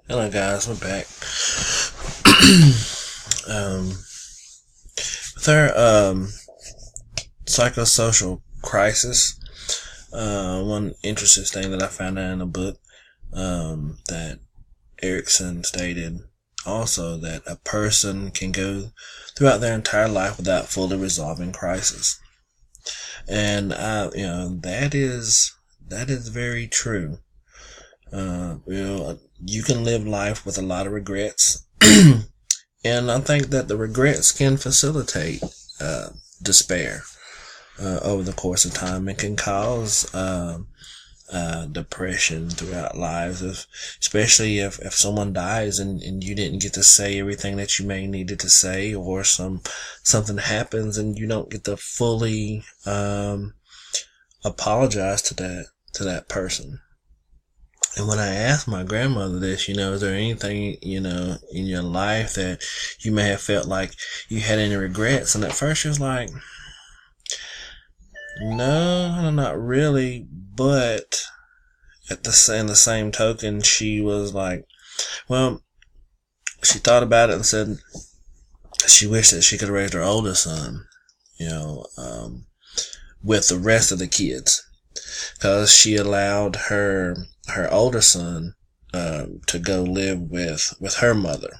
Hello, guys. We're back. um, with our psychosocial crisis, one interesting thing that I found out in a book that Erickson stated also that a person can go throughout their entire life without fully resolving crisis, and that is very true. You can live life with a lot of regrets. And I think that the regrets can facilitate despair over the course of time and can cause depression throughout lives, especially if someone dies and you didn't get to say everything that you may needed to say, or something happens and you don't get to fully apologize to that person. And when I asked my grandmother this, is there anything, in your life that you may have felt like you had any regrets? And at first she was like, no, not really. But in the same token, she was like, well, she thought about it and said she wished that she could have raised her oldest son, you know, um, with the rest of the kids, because she allowed her older son to go live with her mother.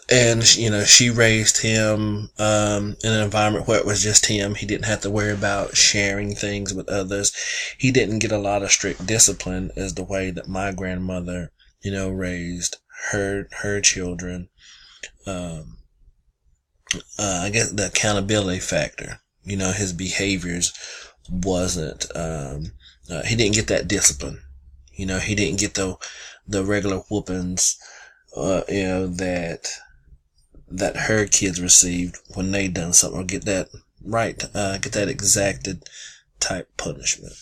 And she raised him in an environment where it was just him. He didn't have to worry about sharing things with others. He didn't get a lot of strict discipline as the way that my grandmother raised her children. um, I guess the accountability factor, his behaviors wasn't he didn't get that discipline. He didn't get the regular whoopings that her kids received when they done something, or get that right, get that exacted type punishment.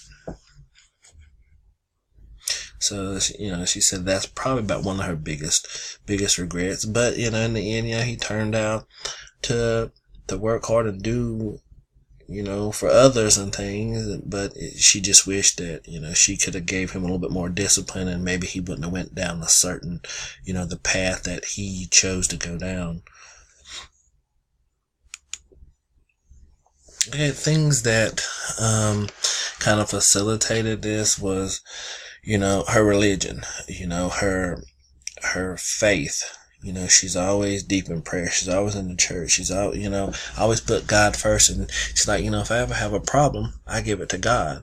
So she said that's probably about one of her biggest regrets. But in the end, he turned out to work hard and do for others and things. But she just wished that she could have gave him a little bit more discipline, and maybe he wouldn't have went down a certain the path that he chose to go down. Okay, things that kind of facilitated this was her religion, her faith. She's always deep in prayer. She's always in the church. She's always put God first. And she's like, if I ever have a problem, I give it to God.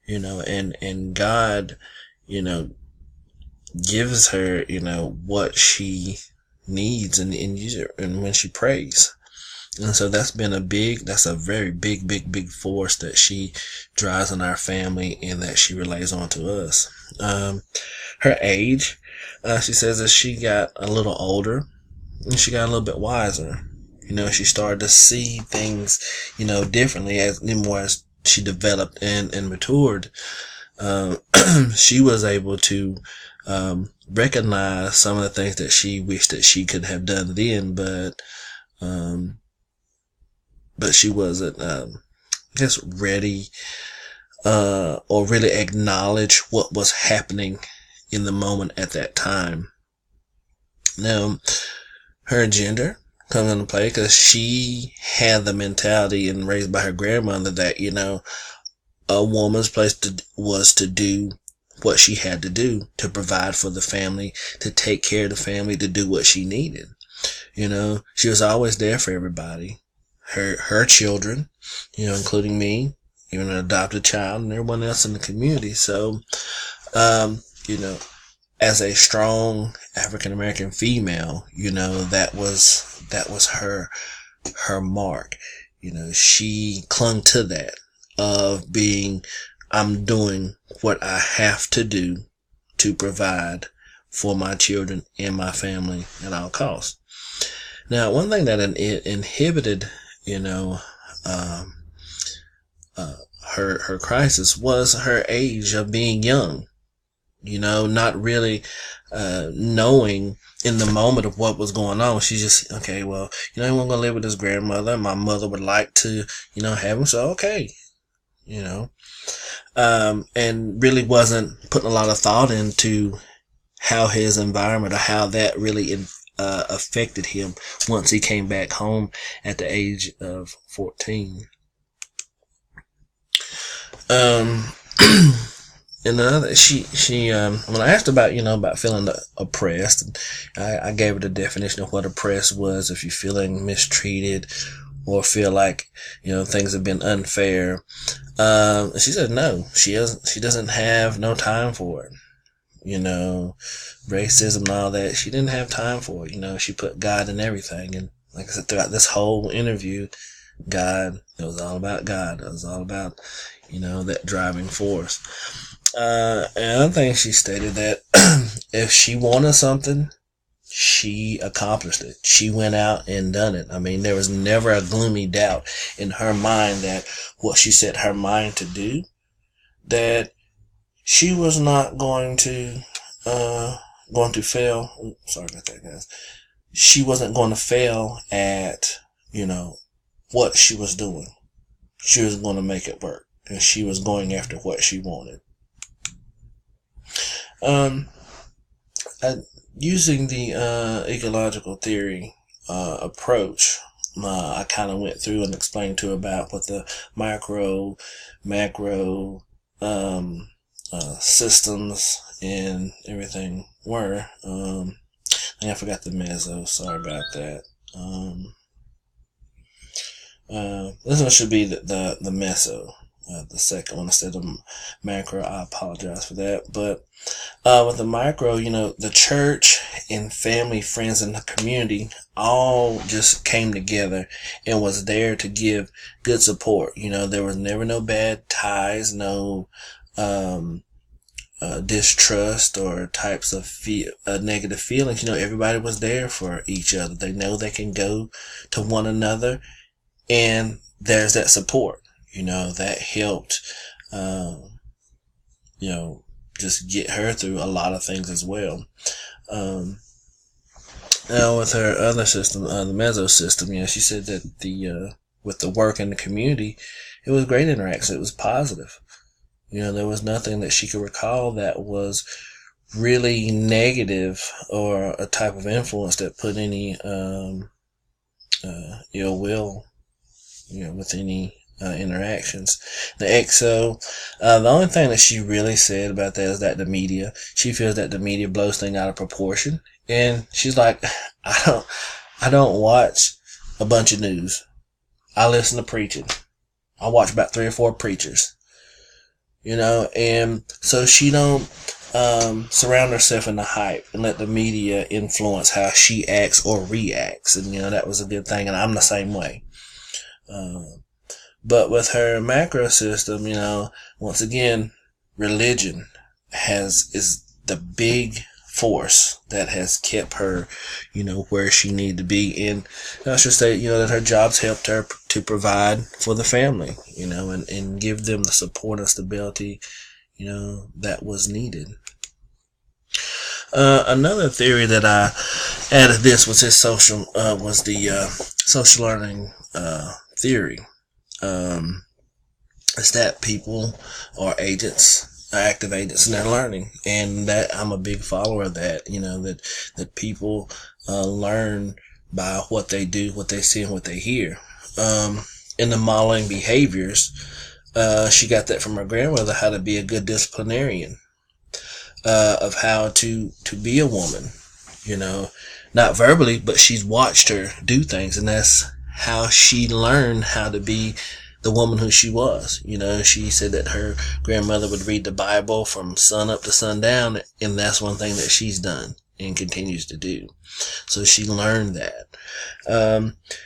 And God, you know, gives her, what she needs, and when she prays. And so that's a very big force that she drives in our family and that she relays on to us. Her age, she says as she got a little older and she got a little bit wiser, she started to see things, differently as the more as she developed and matured. Um, she was able to, recognize some of the things that she wished that she could have done then, um, but she wasn't, I guess, ready, or really acknowledge what was happening in the moment at that time. Now, her gender comes into play because she had the mentality and raised by her grandmother that, a woman's was to do what she had to do to provide for the family, to take care of the family, to do what she needed. She was always there for everybody. Her children, including me, even an adopted child, and everyone else in the community. So, um, you know, as a strong African American female, that was her mark. She clung to that of being, I'm doing what I have to do to provide for my children and my family at all costs. Now, one thing that it inhibited, you know, um, uh, her crisis was her age of being young. Not really knowing in the moment of what was going on. She just, okay, well, I'm going to live with this grandmother. My mother would like to, have him. So, okay, and really wasn't putting a lot of thought into how his environment, or how that really affected him once he came back home at the age of 14. Um, and another, she when I asked about, about feeling oppressed, I gave her the definition of what oppressed was: if you're feeling mistreated or feel like, things have been unfair. She said no, she doesn't have no time for it. Racism and all that, she didn't have time for it. She put God in everything. And like I said, throughout this whole interview, God, it was all about God. It was all about, that driving force. And another thing, she stated that if she wanted something, she accomplished it. She went out and done it. I mean, there was never a gloomy doubt in her mind that what she set her mind to do, that she was not going to fail. Oops, sorry about that, guys. She wasn't going to fail at, what she was doing. She was going to make it work, and she was going after what she wanted. Using the ecological theory approach, I kind of went through and explained to her about what the micro, macro systems and everything were. I forgot the meso. Sorry about that. This one should be the meso. The second one instead of macro. I apologize for that. But with the micro, the church and family, friends, and the community all just came together and was there to give good support. There was never no bad ties, no distrust or types of negative feelings. Everybody was there for each other. They know they can go to one another, and there's that support. That helped, just get her through a lot of things as well. Now with her other system, the meso system, she said that with the work in the community, it was great interaction. It was positive. There was nothing that she could recall that was really negative or a type of influence that put any ill will, with any interactions. The EXO, the only thing that she really said about that is that the media, she feels that the media blows things out of proportion. And she's like, I don't watch a bunch of news. I listen to preaching. I watch about 3 or 4 preachers. And so she don't surround herself in the hype and let the media influence how she acts or reacts. And, that was a good thing. And I'm the same way. But with her macro system, once again, religion is the big force that has kept her, where she needed to be. And I should say, that her jobs helped her to provide for the family, and give them the support and stability, that was needed. Another theory that I added this was the social learning theory. It's that people are active agents in their learning, and that I'm a big follower of that. That people learn by what they do, what they see, and what they hear. In the modeling behaviors, she got that from her grandmother, how to be a good disciplinarian, of how to be a woman. Not verbally, but she's watched her do things, and that's how she learned how to be the woman who she was. She said that her grandmother would read the Bible from sun up to sundown, and that's one thing that she's done and continues to do. So she learned that.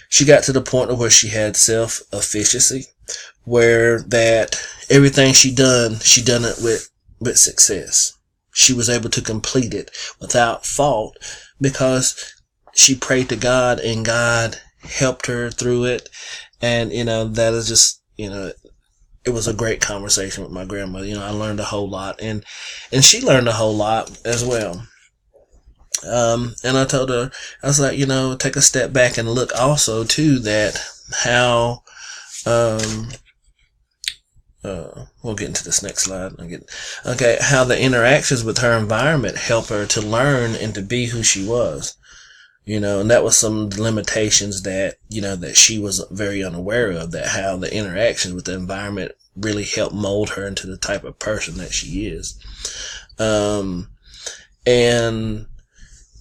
She got to the point where she had self-efficacy, where that everything she done it with success. She was able to complete it without fault because she prayed to God, and God helped her through it. And, that is just, it was a great conversation with my grandmother. I learned a whole lot, and she learned a whole lot as well. And I told her, I was like, take a step back and look also too that how, we'll get into this next slide. Okay, how the interactions with her environment help her to learn and to be who she was. And that was some limitations that, that she was very unaware of, that how the interactions with the environment really helped mold her into the type of person that she is. And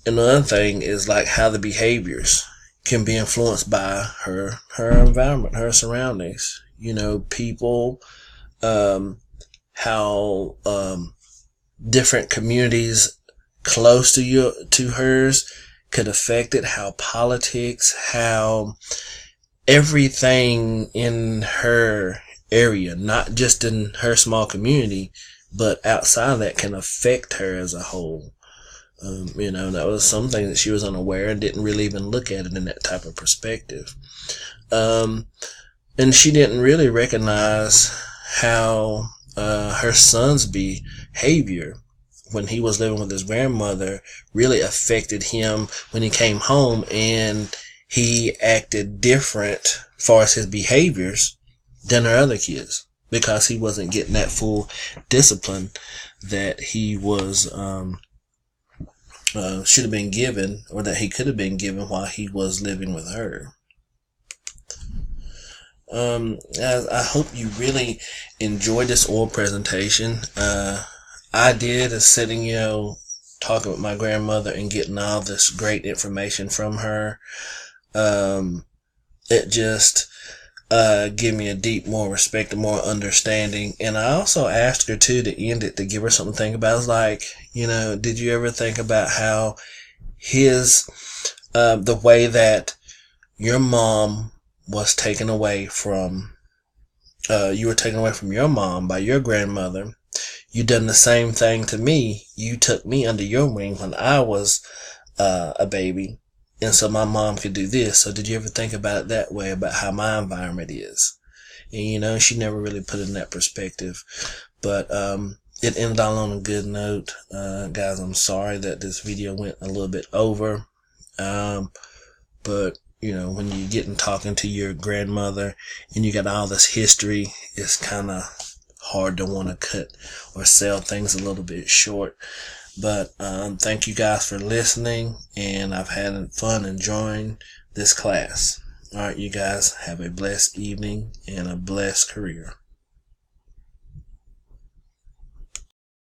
another thing is like how the behaviors can be influenced by her environment, her surroundings, people, how, different communities close to hers could affect it, how politics, how everything in her area, not just in her small community, but outside of that, can affect her as a whole. That was something that she was unaware and didn't really even look at it in that type of perspective. And she didn't really recognize how her son's behavior when he was living with his grandmother really affected him when he came home, and he acted different as far as his behaviors than her other kids, because he wasn't getting that full discipline that he was should have been given, or that he could have been given while he was living with her. I hope you really enjoyed this oral presentation. I did, is sitting, talking with my grandmother and getting all this great information from her. It just give me a deep more respect and more understanding. And I also asked her too to end it, to give her something to think about. I was like, did you ever think about how the way that your mom was taken away from, you were taken away from your mom by your grandmother? You done the same thing to me. You took me under your wing when I was a baby, and so my mom could do this. So did you ever think about it that way, about how my environment is? And she never really put it in that perspective. But it ended all on a good note. Guys, I'm sorry that this video went a little bit over. But when you get and talking to your grandmother and you got all this history, it's kind of hard to want to cut or sell things a little bit short. But thank you guys for listening, and I've had fun enjoying this class. All right, you guys have a blessed evening and a blessed career.